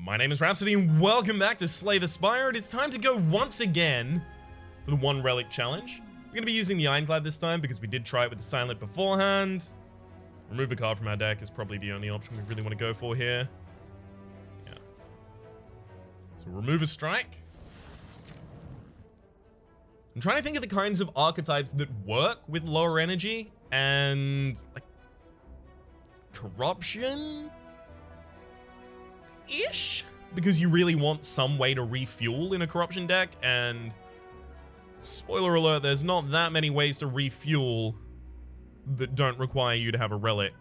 My name is Rhapsody and welcome back to Slay the Spire. It is time to go once again for the one relic challenge. We're going to be using the Ironclad this time because we did try it with the Silent beforehand. Remove a card from our deck is probably the only option we really want to go for here. Yeah. So remove a strike. I'm trying to think of the kinds of archetypes that work with lower energy and like corruption. Ish, because you really want some way to refuel in a corruption deck, and spoiler alert, there's not that many ways to refuel that don't require you to have a relic.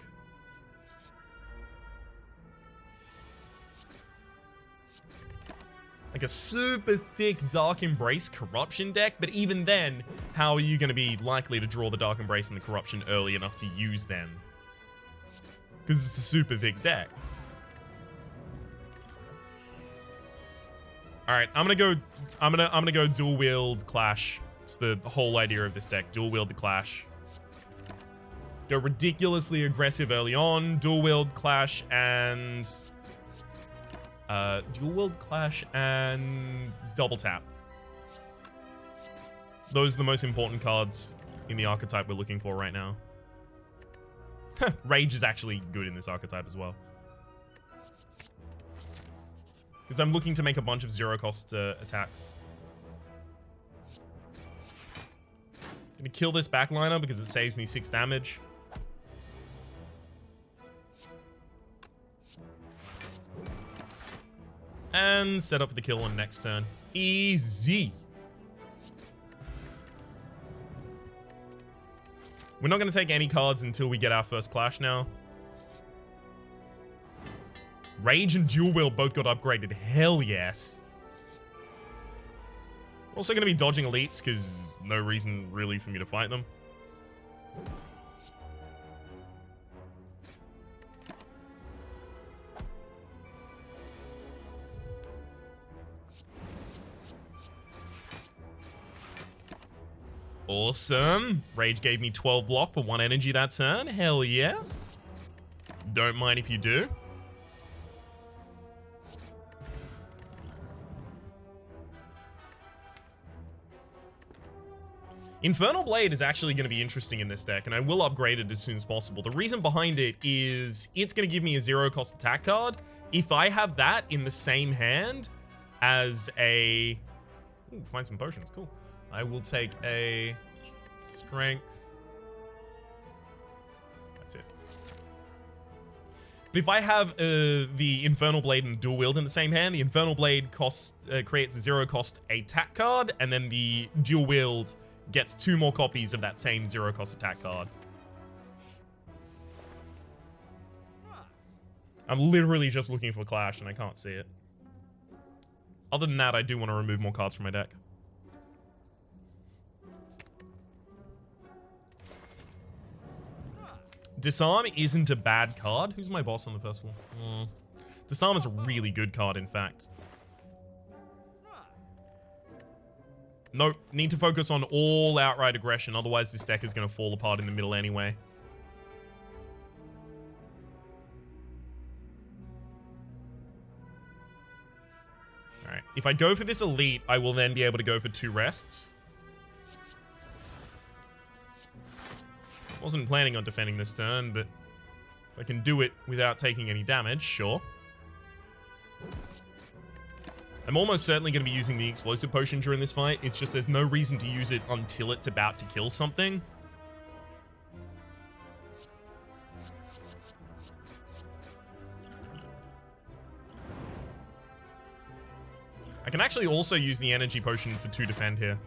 Like a super thick Dark Embrace corruption deck, but even then, how are you going to be likely to draw the Dark Embrace and the corruption early enough to use them? Because it's a super thick deck. All right, I'm gonna go dual wield Clash. It's the whole idea of this deck. Dual wield the Clash. Go ridiculously aggressive early on. Dual wield Clash and double tap. Those are the most important cards in the archetype we're looking for right now. Rage is actually good in this archetype as well. Because I'm looking to make a bunch of zero-cost attacks. Gonna kill this backliner because it saves me 6 damage. And set up for the kill on next turn. Easy. We're not gonna take any cards until we get our first Clash now. Rage and Dual Wield both got upgraded. Hell yes. Also going to be dodging elites because no reason really for me to fight them. Awesome. Rage gave me 12 block for 1 energy that turn. Hell yes. Don't mind if you do. Infernal Blade is actually going to be interesting in this deck, and I will upgrade it as soon as possible. The reason behind it is it's going to give me a zero-cost attack card. If I have that in the same hand as a... Ooh, find some potions. Cool. I will take a strength. That's it. But if I have the Infernal Blade and Dual Wield in the same hand, the Infernal Blade creates a zero-cost attack card, and then the Dual Wield gets 2 more copies of that same zero-cost attack card. I'm literally just looking for Clash, and I can't see it. Other than that, I do want to remove more cards from my deck. Disarm isn't a bad card. Who's my boss on the festival? Disarm is a really good card, in fact. Nope, need to focus on all outright aggression, otherwise this deck is going to fall apart in the middle anyway. Alright, if I go for this elite, I will then be able to go for 2 rests. Wasn't planning on defending this turn, but if I can do it without taking any damage, sure. I'm almost certainly going to be using the explosive potion during this fight. It's just there's no reason to use it until it's about to kill something. I can actually also use the energy potion for 2 defend here.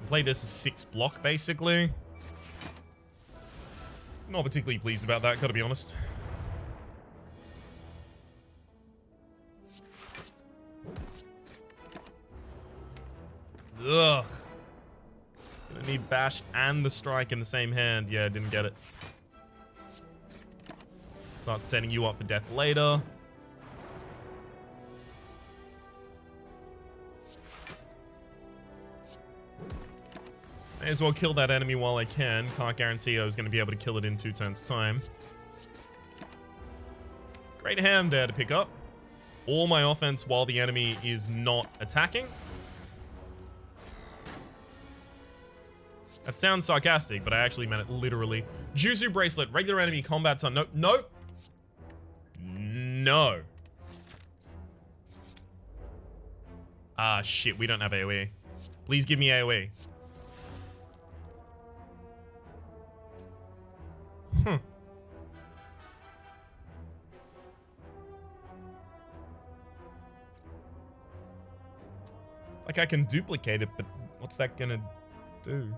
Play this as 6 block, basically. Not particularly pleased about that, gotta be honest. Ugh. Gonna need Bash and the Strike in the same hand. Yeah, didn't get it. Start setting you up for death later. May as well kill that enemy while I can. Can't guarantee I was going to be able to kill it in 2 turns' time. Great hand there to pick up. All my offense while the enemy is not attacking. That sounds sarcastic, but I actually meant it literally. Jutsu Bracelet, regular enemy, combat stun. No, no. No. Ah, shit, we don't have AoE. Please give me AoE. Huh. Like, I can duplicate it, but what's that gonna do?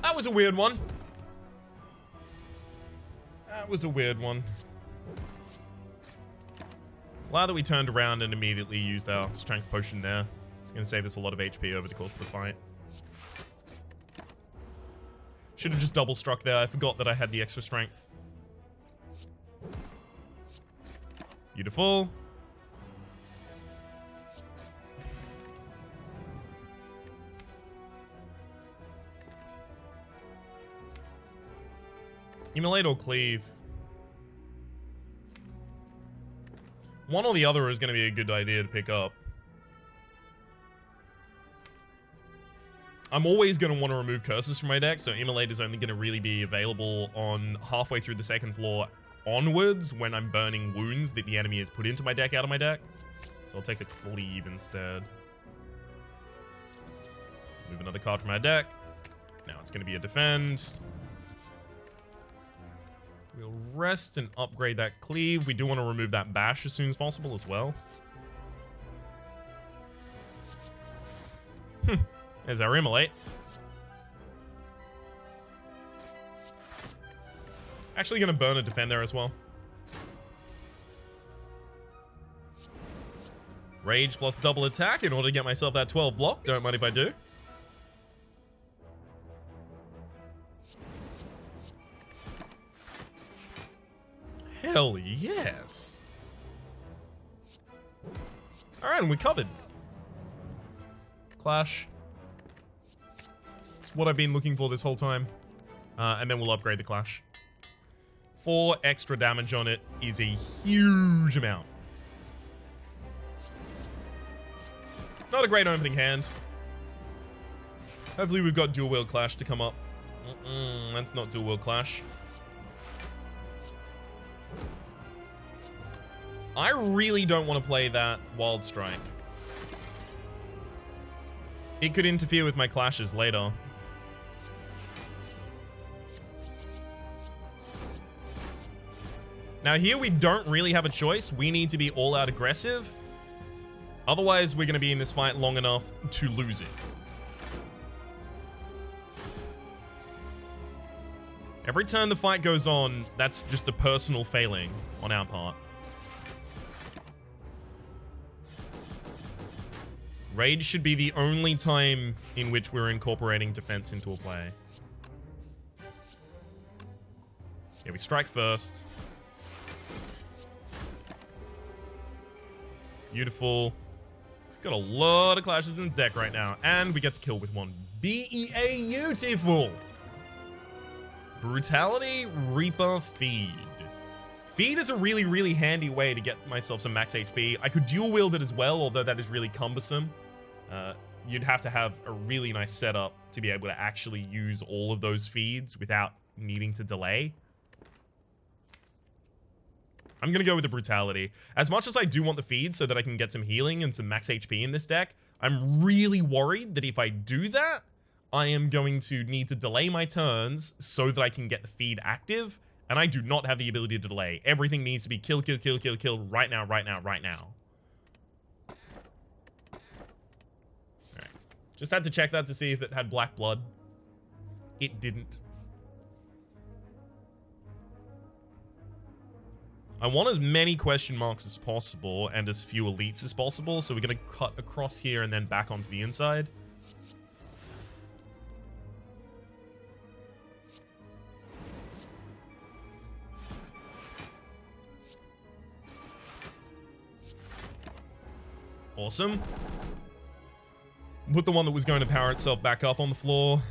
That was a weird one. That was a weird one. Glad that we turned around and immediately used our strength potion there. It's going to save us a lot of HP over the course of the fight. Should have just double struck there. I forgot that I had the extra strength. Beautiful. Immolate or cleave? One or the other is going to be a good idea to pick up. I'm always going to want to remove curses from my deck, so Immolate is only going to really be available on halfway through the 2nd floor onwards when I'm burning wounds that the enemy has put into my deck out of my deck. So I'll take the cleave instead. Move another card from my deck. Now it's going to be a defend. We'll rest and upgrade that cleave. We do want to remove that bash as soon as possible as well. There's our Immolate. Actually going to burn a defend there as well. Rage plus double attack in order to get myself that 12 block. Don't mind if I do. Hell yes. Alright, and we covered. Clash. It's what I've been looking for this whole time. And then we'll upgrade the Clash. 4 extra damage on it is a huge amount. Not a great opening hand. Hopefully we've got dual wield Clash to come up. That's not dual wield Clash. I really don't want to play that Wild Strike. It could interfere with my clashes later. Now here we don't really have a choice. We need to be all out aggressive. Otherwise we're going to be in this fight long enough to lose it. Every turn the fight goes on, that's just a personal failing on our part. Rage should be the only time in which we're incorporating defense into a play. Yeah, we strike first. Beautiful. We've got a lot of clashes in the deck right now, and we get to kill with one. Beautiful. Brutality, Reaper, Feed. Feed is a really, really handy way to get myself some max HP. I could dual wield it as well, although that is really cumbersome. You'd have to have a really nice setup to be able to actually use all of those feeds without needing to delay. I'm going to go with the Brutality. As much as I do want the feed so that I can get some healing and some max HP in this deck, I'm really worried that if I do that, I am going to need to delay my turns so that I can get the feed active, and I do not have the ability to delay. Everything needs to be kill, kill, kill, kill, kill right now, right now, right now. Alright. Just had to check that to see if it had black blood. It didn't. I want as many question marks as possible and as few elites as possible, so we're going to cut across here and then back onto the inside. Awesome. Put the one that was going to power itself back up on the floor.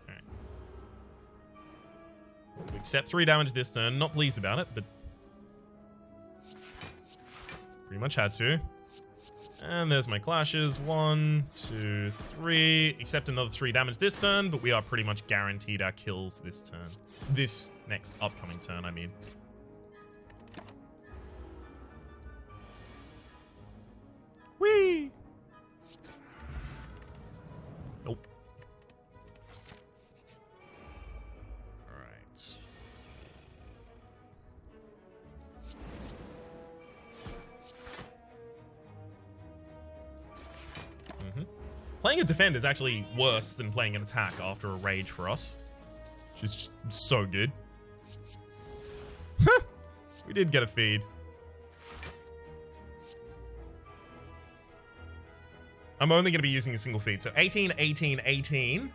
Alright. We accept 3 damage this turn. Not pleased about it, but pretty much had to. And there's my clashes. 1, 2, 3. Except another 3 damage this turn, but we are pretty much guaranteed our kills this turn. This next upcoming turn, I mean. Whee! Nope. Alright. Playing a defend is actually worse than playing an attack after a rage for us. Which is just so good. We did get a feed. I'm only going to be using a single feed. So 18, 18, 18.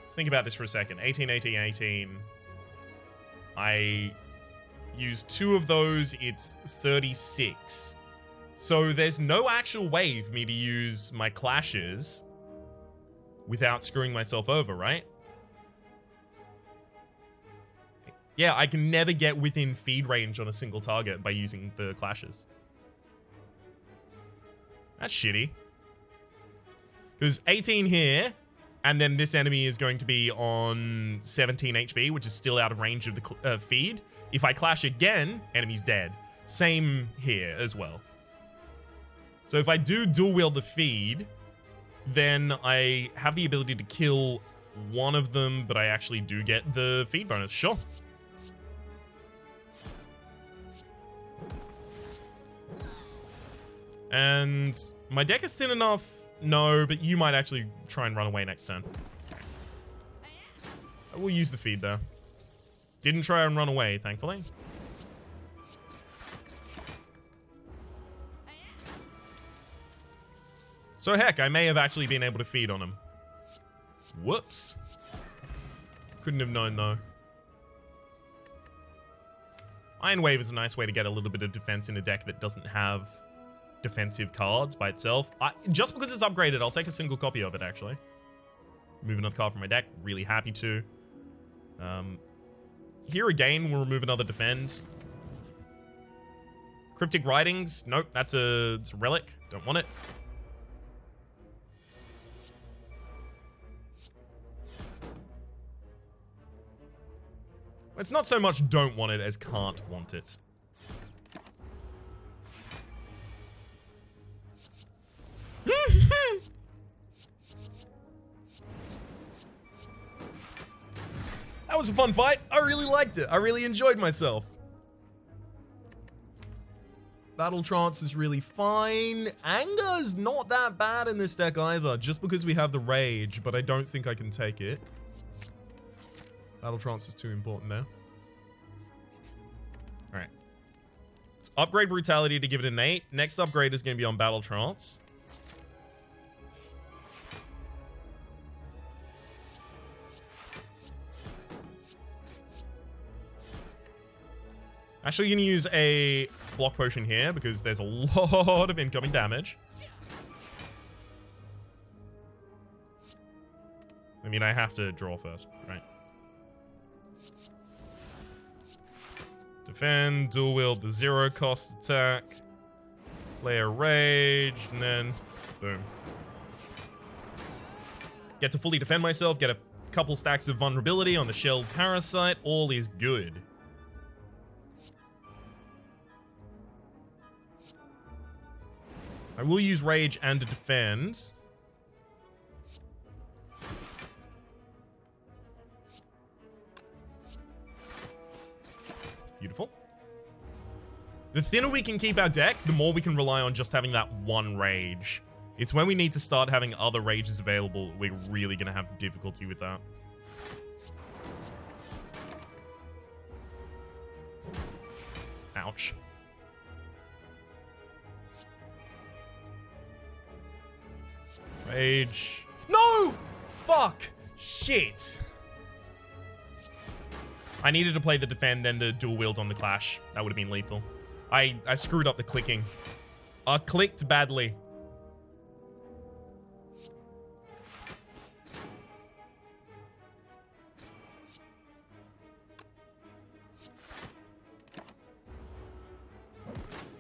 Let's think about this for a second. 18, 18, 18. I use 2 of those. It's 36. So there's no actual way for me to use my clashes without screwing myself over, right? Yeah, I can never get within feed range on a single target by using the clashes. That's shitty. Because 18 here, and then this enemy is going to be on 17 HP, which is still out of range of the feed. If I clash again, enemy's dead. Same here as well. So if I do dual wield the feed, then I have the ability to kill one of them, but I actually do get the feed bonus. Sure. And my deck is thin enough. No, but you might actually try and run away next turn. I will use the feed though. Didn't try and run away, thankfully. So heck, I may have actually been able to feed on him. Whoops. Couldn't have known though. Iron Wave is a nice way to get a little bit of defense in a deck that doesn't have defensive cards by itself. Just because it's upgraded, I'll take a single copy of it actually. Remove another card from my deck. Really happy to. Here again, we'll remove another defend. Cryptic Writings. Nope, it's a relic. Don't want it. It's not so much don't want it as can't want it. That was a fun fight. I really liked it. I really enjoyed myself. Battle Trance is really fine. Anger is not that bad in this deck either, just because we have the Rage, but I don't think I can take it. Battle Trance is too important there. Alright. Let's upgrade Brutality to give it an 8. Next upgrade is going to be on Battle Trance. Actually going to use a block potion here because there's a lot of incoming damage. I mean, I have to draw first, right? Defend, dual wield the 0 cost attack, play a rage, and then boom. Get to fully defend myself, get a couple stacks of vulnerability on the shelled parasite. All is good. I will use rage and to defend. Beautiful. The thinner we can keep our deck, the more we can rely on just having that one rage. It's when we need to start having other rages available, we're really going to have difficulty with that. Ouch. Rage. No! Fuck! Shit! I needed to play the defend, then the dual wield on the clash. That would have been lethal. I screwed up the clicking. I clicked badly.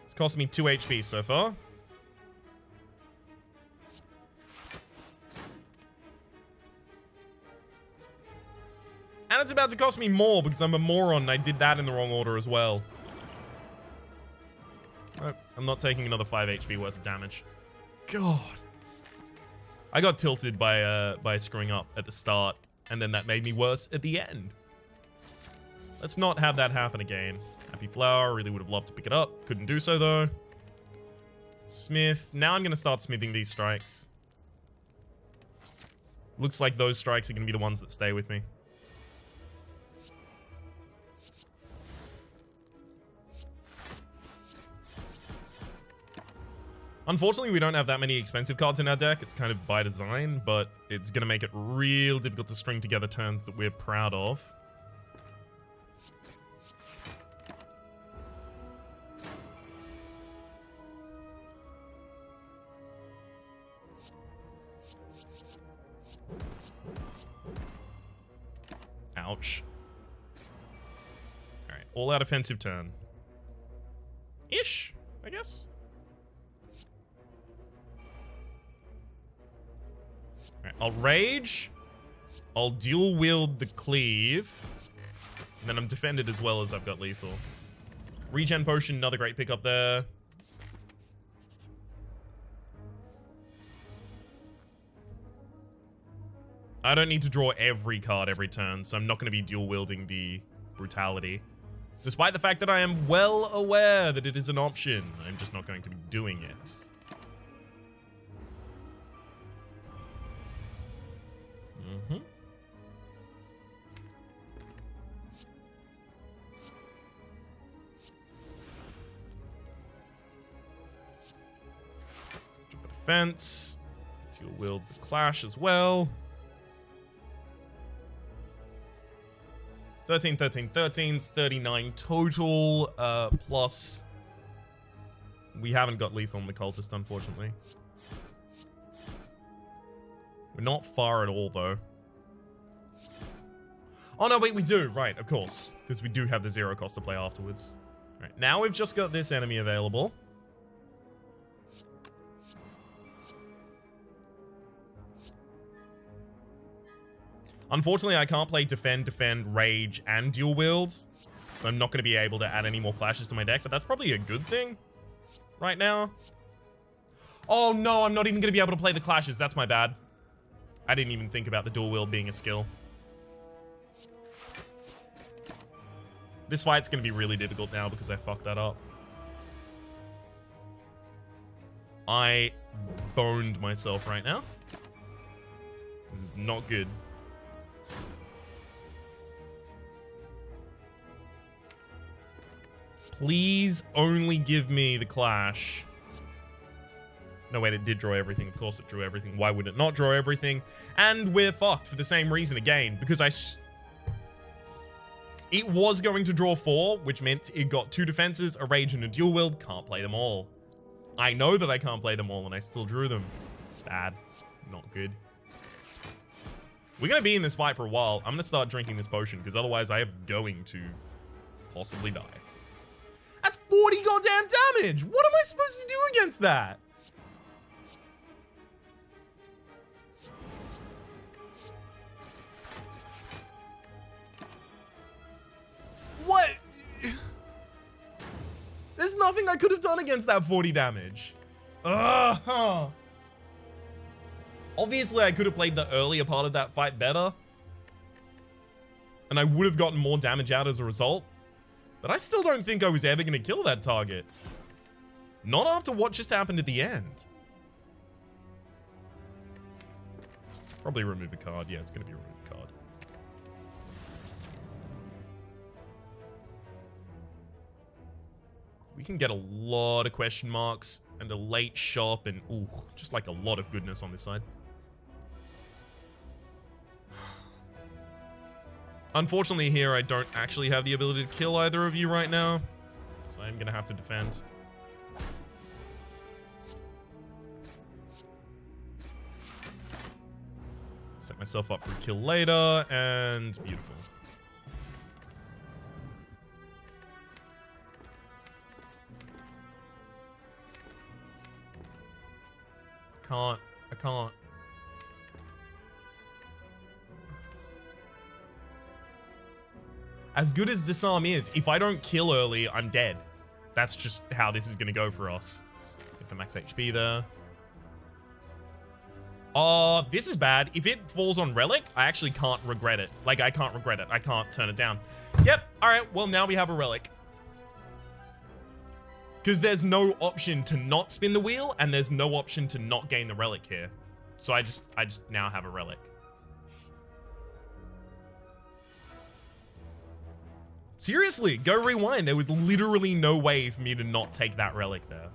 It's cost me 2 HP so far. And it's about to cost me more because I'm a moron and I did that in the wrong order as well. Nope, I'm not taking another 5 HP worth of damage. God. I got tilted by screwing up at the start, and then that made me worse at the end. Let's not have that happen again. Happy Flower, really would have loved to pick it up. Couldn't do so though. Smith. Now I'm going to start smithing these strikes. Looks like those strikes are going to be the ones that stay with me. Unfortunately, we don't have that many expensive cards in our deck. It's kind of by design, but it's going to make it real difficult to string together turns that we're proud of. Ouch. Alright, all-out offensive turn. Ish, I guess. Alright, I'll rage. I'll dual wield the cleave. And then I'm defended as well as I've got lethal. Regen potion, another great pickup there. I don't need to draw every card every turn, so I'm not going to be dual wielding the brutality. Despite the fact that I am well aware that it is an option, I'm just not going to be doing it. Jump defense. Dual wield the clash as well. 13, 13, 13's 39 total, plus we haven't got lethal on the cultist, unfortunately. We're not far at all, though. Oh, no, wait, we do. Right, of course. Because we do have the 0 cost to play afterwards. Right, now we've just got this enemy available. Unfortunately, I can't play defend, rage, and dual wield. So I'm not going to be able to add any more clashes to my deck. But that's probably a good thing right now. Oh, no, I'm not even going to be able to play the clashes. That's my bad. I didn't even think about the dual wield being a skill. This fight's going to be really difficult now because I fucked that up. I boned myself right now. This is not good. Please only give me the clash. No, wait, it did draw everything. Of course it drew everything. Why would it not draw everything? And we're fucked for the same reason again. Because it was going to draw 4, which meant it got 2 defenses, a rage, and a dual wield. Can't play them all. I know that I can't play them all, and I still drew them. Bad. Not good. We're going to be in this fight for a while. I'm going to start drinking this potion, because otherwise I am going to possibly die. That's 40 goddamn damage! What am I supposed to do against that? What? There's nothing I could have done against that 40 damage. Obviously, I could have played the earlier part of that fight better. And I would have gotten more damage out as a result. But I still don't think I was ever going to kill that target. Not after what just happened at the end. Probably remove a card. Yeah, it's going to be remove a card. We can get a lot of question marks and a late shop and, ooh, just like a lot of goodness on this side. Unfortunately here, I don't actually have the ability to kill either of you right now. So I'm going to have to defend. Set myself up for a kill later, and beautiful. I can't. As good as Disarm is, if I don't kill early, I'm dead. That's just how this is going to go for us. Get the max HP there. Oh, this is bad. If it falls on Relic, I actually can't regret it. Like, I can't regret it. I can't turn it down. Yep. All right. Well, now we have a Relic. Because there's no option to not spin the wheel, and there's no option to not gain the Relic here. So I just now have a Relic. Seriously, go rewind. There was literally no way for me to not take that Relic there.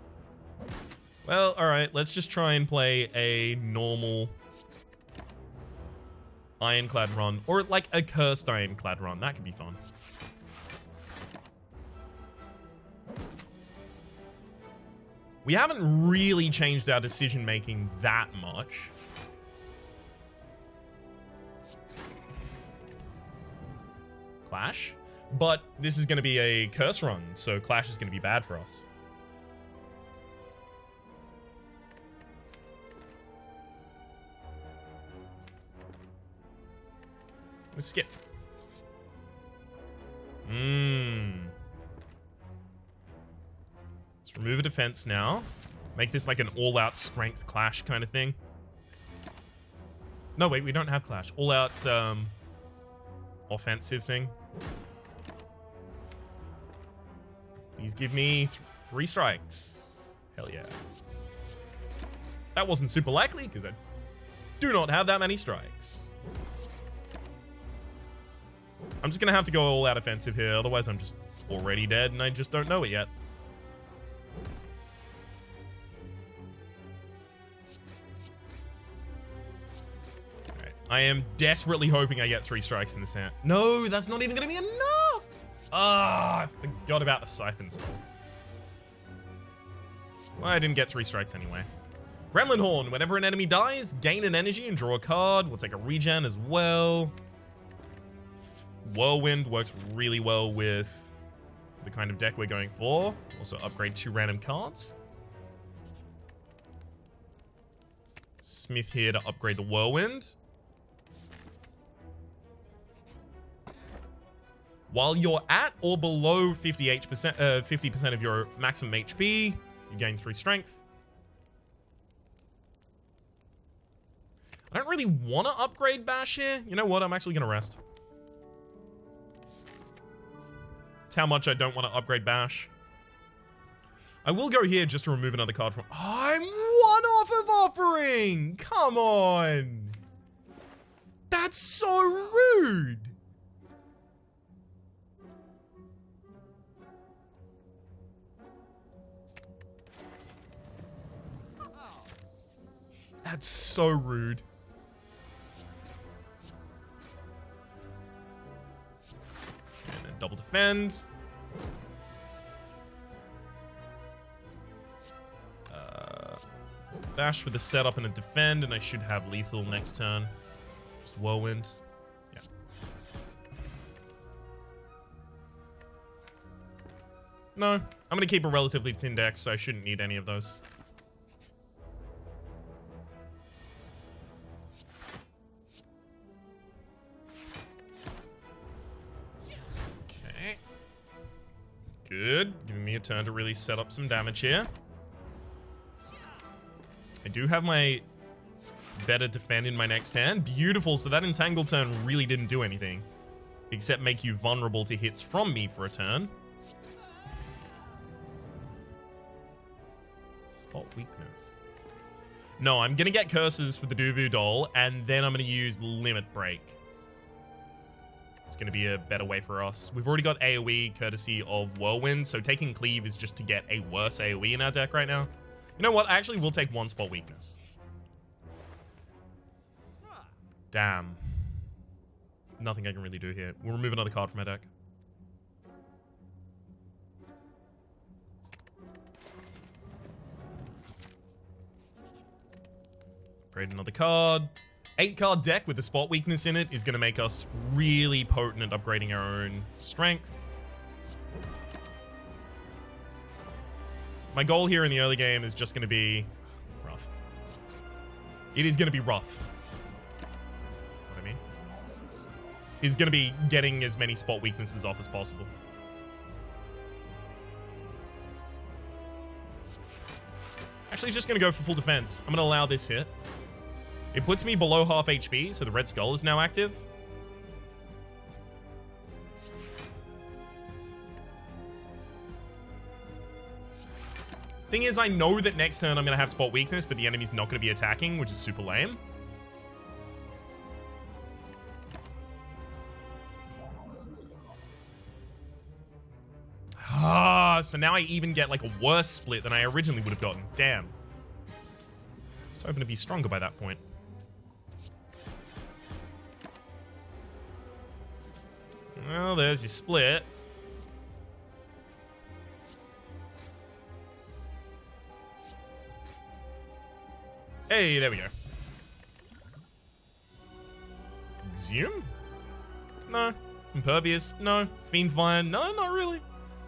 Well, alright, let's just try and play a normal Ironclad run. Or like a cursed Ironclad run. That could be fun. We haven't really changed our decision making that much. Clash? But this is going to be a curse run, so Clash is going to be bad for us. Let's skip. Let's remove a defense now. Make this like an all-out strength Clash kind of thing. No, wait, we don't have Clash. All-out offensive thing. Please give me 3 strikes. Hell yeah. That wasn't super likely because I do not have that many strikes. I'm just going to have to go all out offensive here. Otherwise, I'm just already dead and I just don't know it yet. All right. I am desperately hoping I get 3 strikes in this hand. No, that's not even going to be enough. Ah, I forgot about the Siphon Soul. Well, I didn't get 3 strikes anyway. Gremlin Horn. Whenever an enemy dies, gain an energy and draw a card. We'll take a regen as well. Whirlwind works really well with the kind of deck we're going for. Also upgrade 2 random cards. Smith here to upgrade the Whirlwind. While you're at or below 50% of your maximum HP, you gain 3 strength. I don't really want to upgrade Bash here. You know what? I'm actually going to rest. That's how much I don't want to upgrade Bash. I will go here just to remove another card from... I'm 1 off of offering! Come on! That's so rude! That's so rude. And then double defend. Bash with a setup and a defend, and I should have lethal next turn. Just Whirlwind. Yeah. No, I'm going to keep a relatively thin deck, so I shouldn't need any of those. Good. Giving me a turn to really set up some damage here. I do have my better defend in my next hand. Beautiful. So that entangle turn really didn't do anything. Except make you vulnerable to hits from me for a turn. Spot weakness. No, I'm going to get curses for the Duvu doll, and then I'm going to use Limit Break. It's going to be a better way for us. We've already got AoE courtesy of Whirlwind, so taking Cleave is just to get a worse AoE in our deck right now. You know what? Actually, we'll take one spot weakness. Damn. Nothing I can really do here. We'll remove another card from our deck. Upgrade another card. 8-card deck with a spot weakness in it is going to make us really potent at upgrading our own strength. My goal here in the early game is just going to be rough. It is going to be rough. What I mean is going to be getting as many spot weaknesses off as possible. Actually, it's just going to go for full defense. I'm going to allow this hit. It puts me below half HP, so the Red Skull is now active. Thing is, I know that next turn I'm going to have spot weakness, but the enemy's not going to be attacking, which is super lame. So now I even get like a worse split than I originally would have gotten. Damn. I was hoping to be stronger by that point. Well, there's your split. Hey, there we go. Exhume? No. Impervious? No. Fiendfire? No, not really.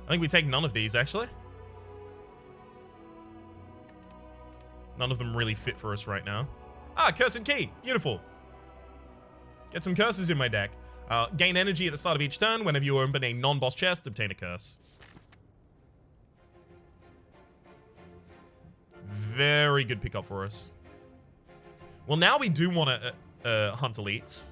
I think we take none of these, actually. None of them really fit for us right now. Ah, Curse and Key. Beautiful. Get some curses in my deck. Gain energy at the start of each turn. Whenever you open a non-boss chest, obtain a curse. Very good pickup for us. Well, now we do want to hunt elites.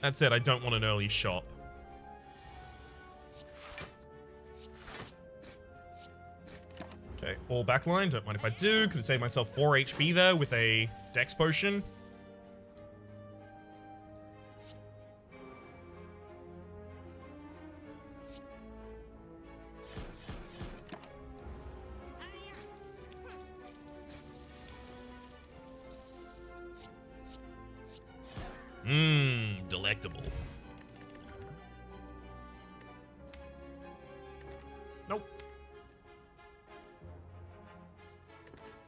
That said, I don't want an early shop. Okay, all backline. Don't mind if I do. Could have saved myself 4 HP there with a Dex Potion. Delectable. Nope.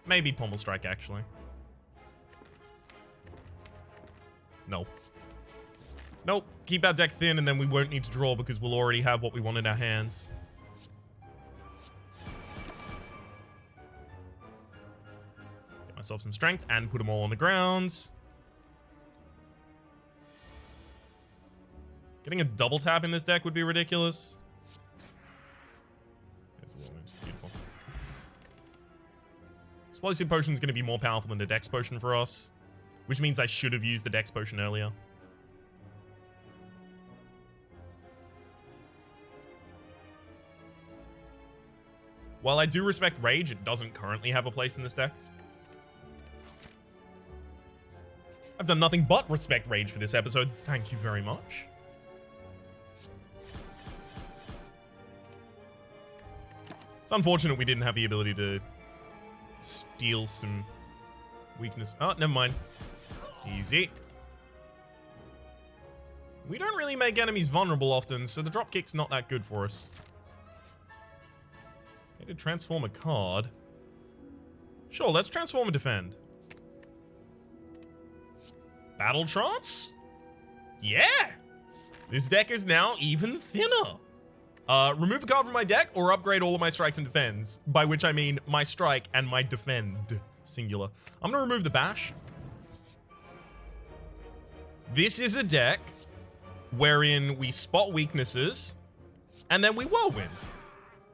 Maybe Pommel Strike, actually. No. Nope. Keep our deck thin, and then we won't need to draw because we'll already have what we want in our hands. Get myself some strength and put them all on the ground. Getting a double tap in this deck would be ridiculous. There's a Whirlwind. Beautiful. Explosive Potion is going to be more powerful than the Dex Potion for us, which means I should have used the Dex Potion earlier. While I do respect Rage, it doesn't currently have a place in this deck. I've done nothing but respect Rage for this episode. Thank you very much. It's unfortunate we didn't have the ability to steal some weakness. Oh, never mind. Easy. We don't really make enemies vulnerable often, so the dropkick's not that good for us. Okay, to transform a card. Sure, let's transform and defend. Battle Trance? Yeah! This deck is now even thinner. Remove a card from my deck or upgrade all of my strikes and defends. By which I mean my strike and my defend. Singular. I'm going to remove the bash. This is a deck wherein we spot weaknesses and then we whirlwind.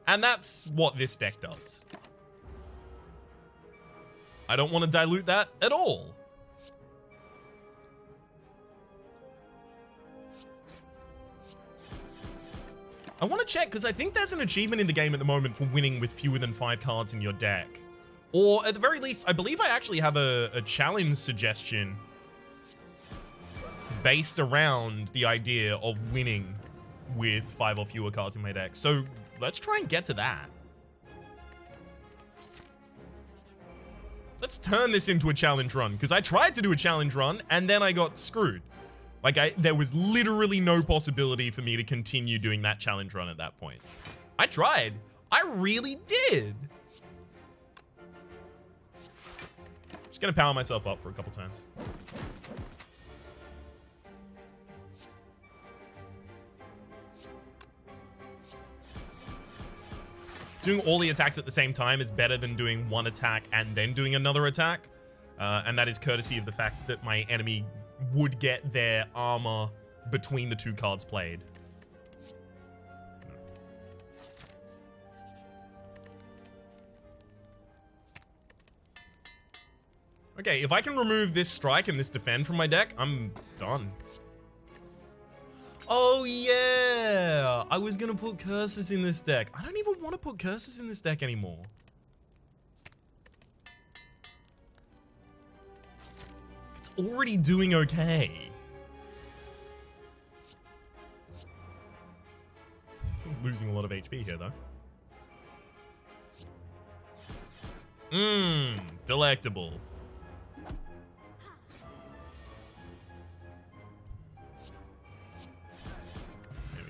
And that's what this deck does. I don't want to dilute that at all. I want to check, because I think there's an achievement in the game at the moment for winning with fewer than 5 cards in your deck. Or, at the very least, I believe I actually have a challenge suggestion based around the idea of winning with 5 or fewer cards in my deck. So, let's try and get to that. Let's turn this into a challenge run, because I tried to do a challenge run, and then I got screwed. Like, there was literally no possibility for me to continue doing that challenge run at that point. I tried. I really did. Just gonna power myself up for a couple turns. Doing all the attacks at the same time is better than doing one attack and then doing another attack. And that is courtesy of the fact that my enemy would get their armor between the 2 cards played. Okay, if I can remove this strike and this defend from my deck, I'm done. Oh yeah! I was gonna put curses in this deck. I don't even want to put curses in this deck anymore. It's already doing okay. Losing a lot of HP here though. Delectable.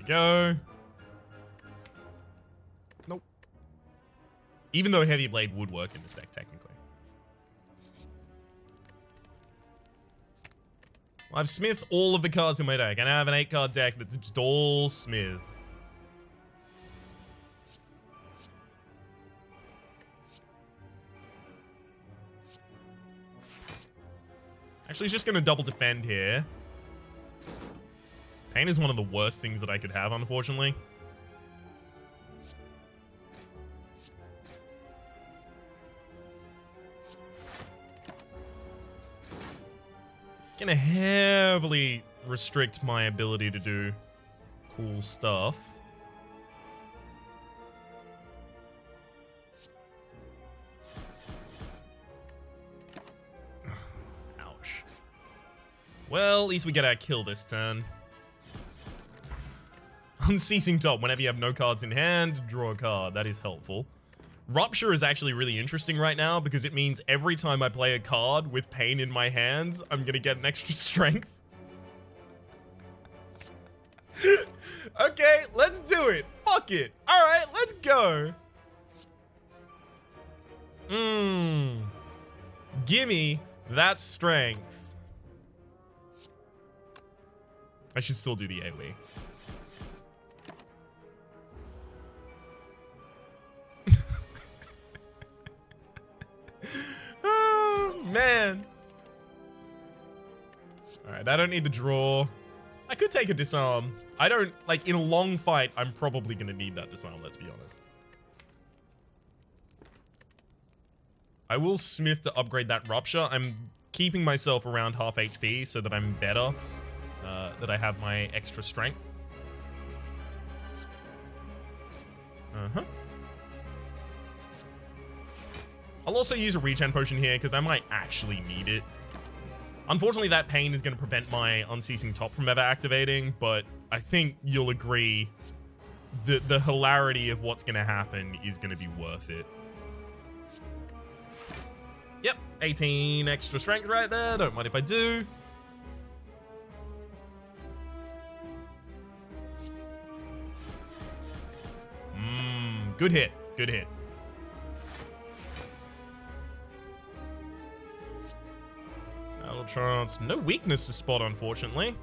Go. Nope. Even though Heavy Blade would work in this deck, technically. Well, I've smithed all of the cards in my deck, and I have an 8-card deck that's just all smith. Actually, he's just going to double defend here. Pain is one of the worst things that I could have, unfortunately. Gonna heavily restrict my ability to do cool stuff. Ouch. Well, at least we get our kill this turn. Unceasing top. Whenever you have no cards in hand, draw a card. That is helpful. Rupture is actually really interesting right now because it means every time I play a card with pain in my hands, I'm gonna get an extra strength. Okay, let's do it. Fuck it. Alright, let's go. Gimme that strength. I should still do the AoE. Man. Alright, I don't need the draw. I could take a disarm. I don't, like, in a long fight, I'm probably going to need that disarm, let's be honest. I will smith to upgrade that rupture. I'm keeping myself around half HP so that I'm better, that I have my extra strength. I'll also use a regen potion here because I might actually need it. Unfortunately, that pain is going to prevent my Unceasing Top from ever activating, but I think you'll agree that the hilarity of what's going to happen is going to be worth it. Yep, 18 extra strength right there. Don't mind if I do. Good hit. Good hit. Battle Trance. No weakness to spot, unfortunately.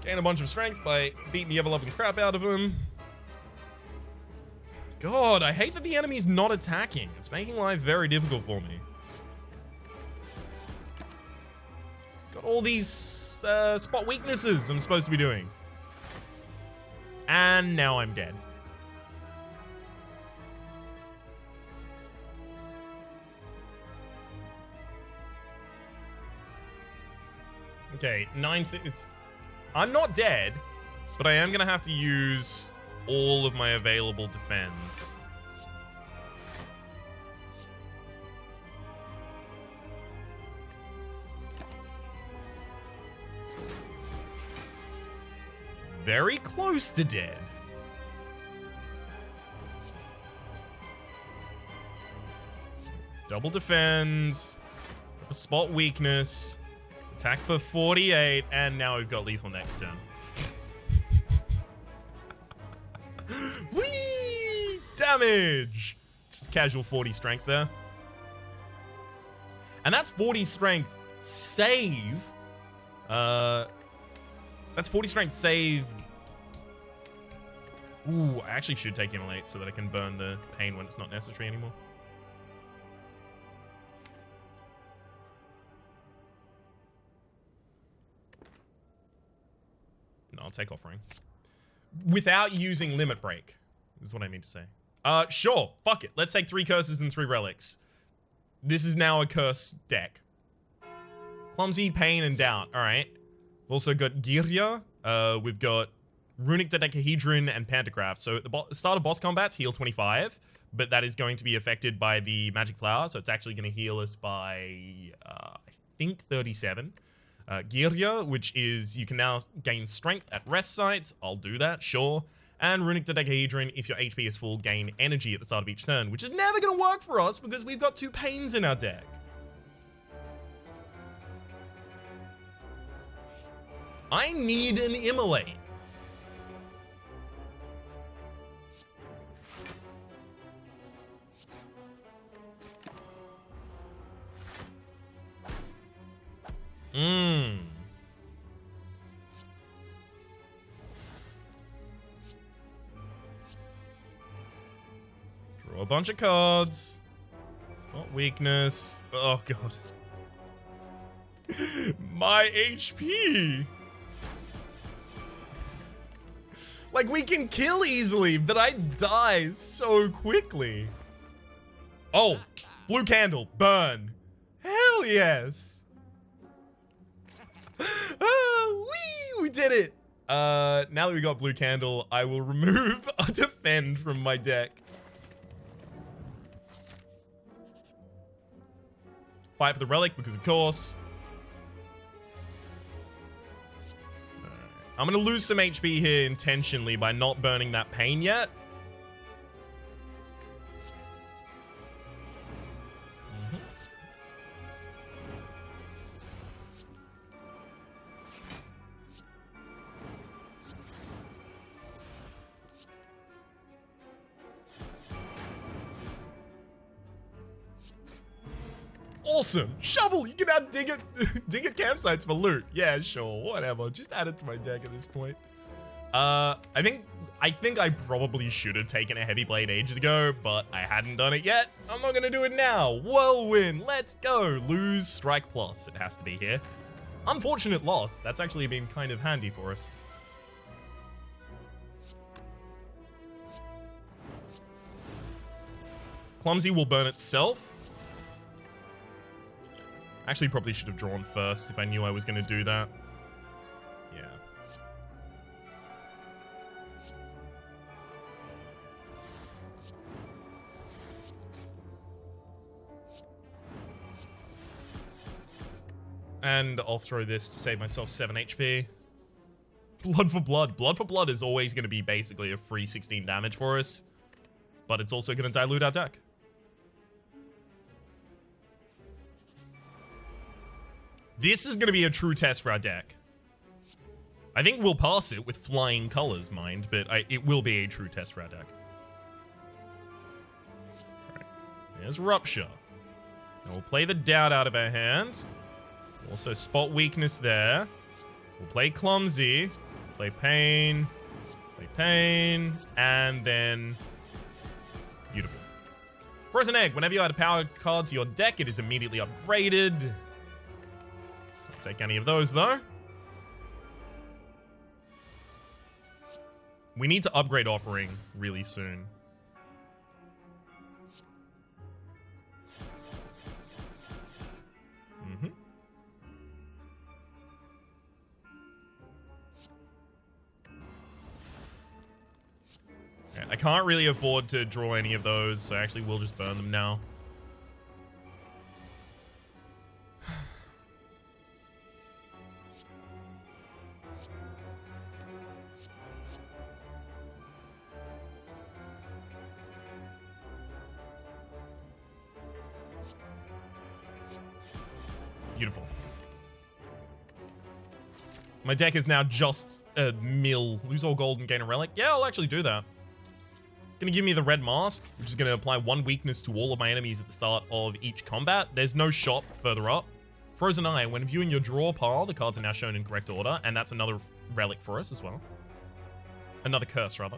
Gain a bunch of strength by beating the ever-loving crap out of him. God, I hate that the enemy's not attacking. It's making life very difficult for me. Got all these spot weaknesses I'm supposed to be doing. And now I'm dead. Okay, 9-6. I'm not dead, but I am gonna have to use all of my available defense. Very close to dead. Double defends, a spot weakness, attack for 48, and now we've got lethal next turn. Whee! Damage! Just casual 40 strength there. And that's 40 strength save. That's 40 strength save. Ooh, I actually should take Immolate so that I can burn the pain when it's not necessary anymore. No, I'll take Offering. Without using Limit Break, is what I mean to say. Sure, fuck it. Let's take 3 curses and 3 relics. This is now a curse deck. Clumsy, Pain, and Doubt. Alright. We've also got Girya. We've got Runic Dodecahedron and Pantograph. So at the start of boss combats, heal 25, but that is going to be affected by the Magic Flower, so it's actually going to heal us by, I think, 37. Girya, which is you can now gain strength at rest sites. I'll do that, sure. And Runic Dodecahedron, if your HP is full, gain energy at the start of each turn, which is never going to work for us because we've got 2 pains in our deck. I need an Immolate. Let's draw a bunch of cards. Spot weakness. Oh, God. My HP. Like, we can kill easily, but I die so quickly. Oh, blue candle, burn. Hell yes. We did it. Now that we got blue candle, I will remove a defend from my deck. Fight for the relic because of course. I'm gonna lose some HP here intentionally by not burning that pain yet. Awesome. Shovel, you can now dig at campsites for loot. Yeah, sure, whatever. Just add it to my deck at this point. I think I probably should have taken a heavy blade ages ago, but I hadn't done it yet. I'm not gonna do it now. Whirlwind, let's go. Lose, strike plus. It has to be here. Unfortunate loss. That's actually been kind of handy for us. Clumsy will burn itself. Actually, probably should have drawn first if I knew I was going to do that. Yeah. And I'll throw this to save myself 7 HP. Blood for blood. Blood for blood is always going to be basically a free 16 damage for us. But it's also going to dilute our deck. This is going to be a true test for our deck. I think we'll pass it with flying colors, mind, but it will be a true test for our deck. Alright, there's Rupture. Now we'll play the Doubt out of our hand. Also spot weakness there. We'll play Clumsy, play Pain, and then beautiful. Frozen Egg. Whenever you add a power card to your deck, it is immediately upgraded. Take any of those, though. We need to upgrade Offering really soon. I can't really afford to draw any of those, so actually we'll just burn them now. Beautiful. My deck is now just a mill. Lose all gold and gain a relic. Yeah, I'll actually do that. It's going to give me the red mask, which is going to apply 1 weakness to all of my enemies at the start of each combat. There's no shop further up. Frozen Eye. When viewing your draw pile, the cards are now shown in correct order, and that's another relic for us as well. Another curse, rather.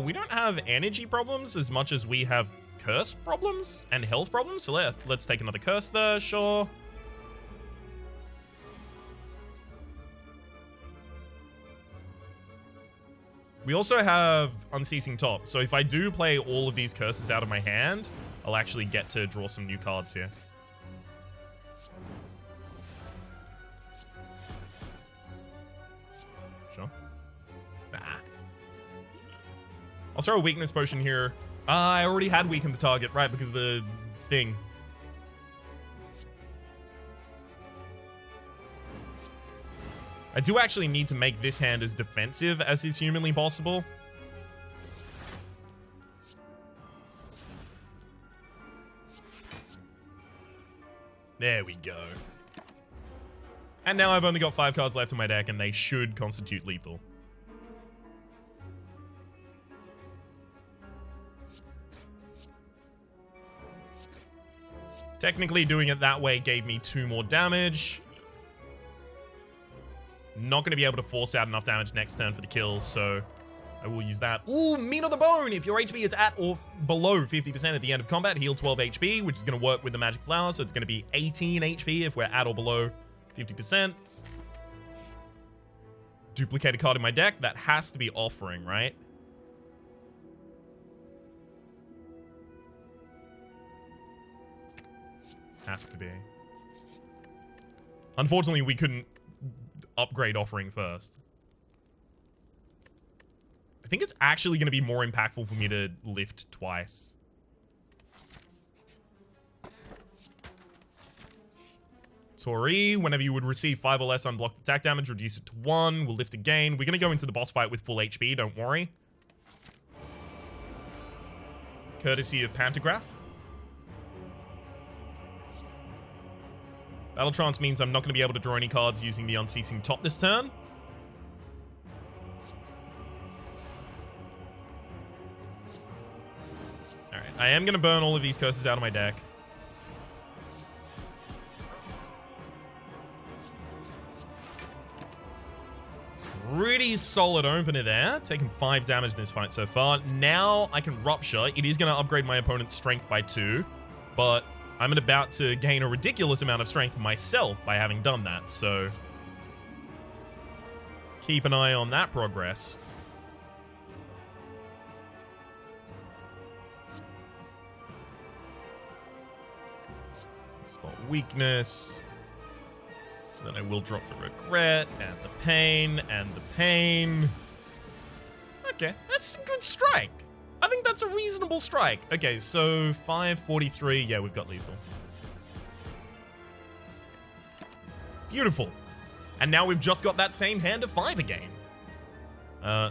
We don't have energy problems as much as we have curse problems and health problems, so let's take another curse there, sure. We also have Unceasing Top, so if I do play all of these curses out of my hand, I'll actually get to draw some new cards here. Sure. Nah. I'll throw a weakness potion here. I already had weakened the target, right, because of the thing. I do actually need to make this hand as defensive as is humanly possible. There we go. And now I've only got 5 cards left in my deck, and they should constitute lethal. Technically, doing it that way gave me 2 more damage. Not going to be able to force out enough damage next turn for the kill, so I will use that. Ooh, Meat on the Bone! If your HP is at or below 50% at the end of combat, heal 12 HP, which is going to work with the Magic Flower, so it's going to be 18 HP if we're at or below 50%. Duplicate a card in my deck. That has to be Offering, right? Has to be. Unfortunately, we couldn't upgrade Offering first. I think it's actually going to be more impactful for me to lift twice. Tori, whenever you would receive 5 or less unblocked attack damage, reduce it to 1. We'll lift again. We're going to go into the boss fight with full HP, don't worry. Courtesy of Pantograph. Battle Trance means I'm not going to be able to draw any cards using the Unceasing Top this turn. Alright, I am going to burn all of these curses out of my deck. Pretty solid opener there. Taking 5 damage in this fight so far. Now I can Rupture. It is going to upgrade my opponent's strength by 2, but I'm about to gain a ridiculous amount of strength myself by having done that, so keep an eye on that progress. Spot weakness. So then I will drop the regret and the pain and the pain. Okay, that's a good strike. I think that's a reasonable strike. Okay, so 543. Yeah, we've got lethal. Beautiful. And now we've just got that same hand of 5 again.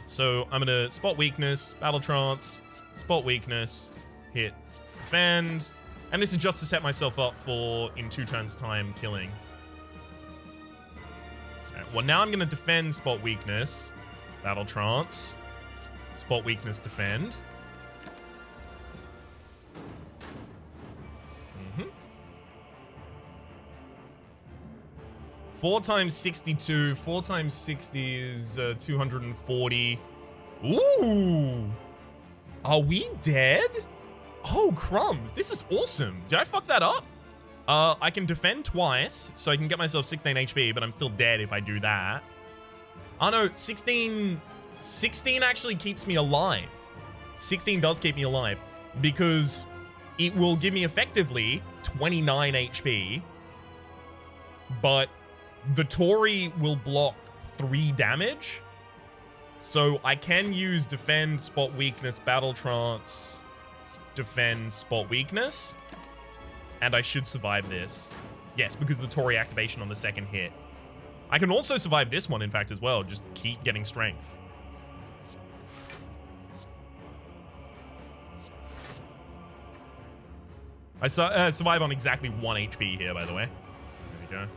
So I'm going to spot weakness, battle trance, spot weakness, hit, defend. And this is just to set myself up for, in 2 turns' time, killing. Right, well, now I'm going to defend spot weakness, battle trance, spot weakness, defend. 4 times 62. 4 times 60 is 240. Ooh. Are we dead? Oh, crumbs. This is awesome. Did I fuck that up? I can defend twice, so I can get myself 16 HP, but I'm still dead if I do that. Oh, no. 16 actually keeps me alive. 16 does keep me alive, because it will give me effectively 29 HP, but the Tori will block 3 damage. So I can use defend, spot weakness, battle trance, defend, spot weakness. And I should survive this. Yes, because of the Torii activation on the second hit. I can also survive this one, in fact, as well. Just keep getting strength. I survive on exactly 1 HP here, by the way. There we go.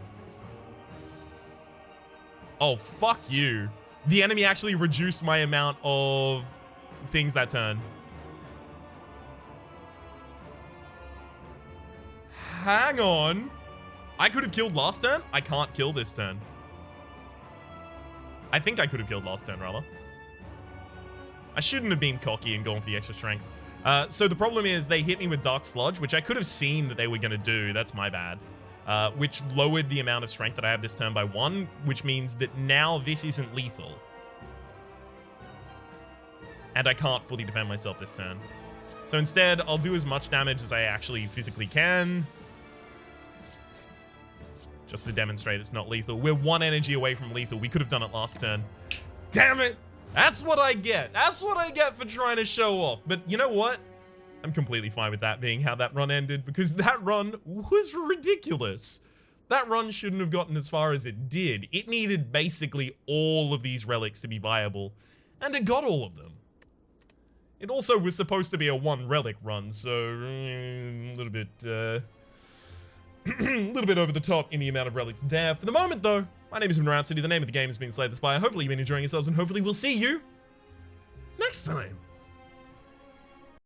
Oh, fuck you. The enemy actually reduced my amount of things that turn. Hang on. I could have killed last turn. I can't kill this turn. I think I could have killed last turn, rather. I shouldn't have been cocky and gone for the extra strength. So the problem is they hit me with Dark Sludge, which I could have seen that they were going to do. That's my bad. Which lowered the amount of strength that I have this turn by 1, which means that now this isn't lethal. And I can't fully defend myself this turn. So instead, I'll do as much damage as I actually physically can. Just to demonstrate it's not lethal. We're 1 energy away from lethal. We could have done it last turn. Damn it! That's what I get. That's what I get for trying to show off. But you know what? I'm completely fine with that being how that run ended, because that run was ridiculous. That run shouldn't have gotten as far as it did. It needed basically all of these relics to be viable, and it got all of them. It also was supposed to be a 1 relic run, so a little bit over the top in the amount of relics there. For the moment, though, my name is Rhapsody. The name of the game has been Slay the Spire. Hopefully you've been enjoying yourselves, and hopefully we'll see you next time.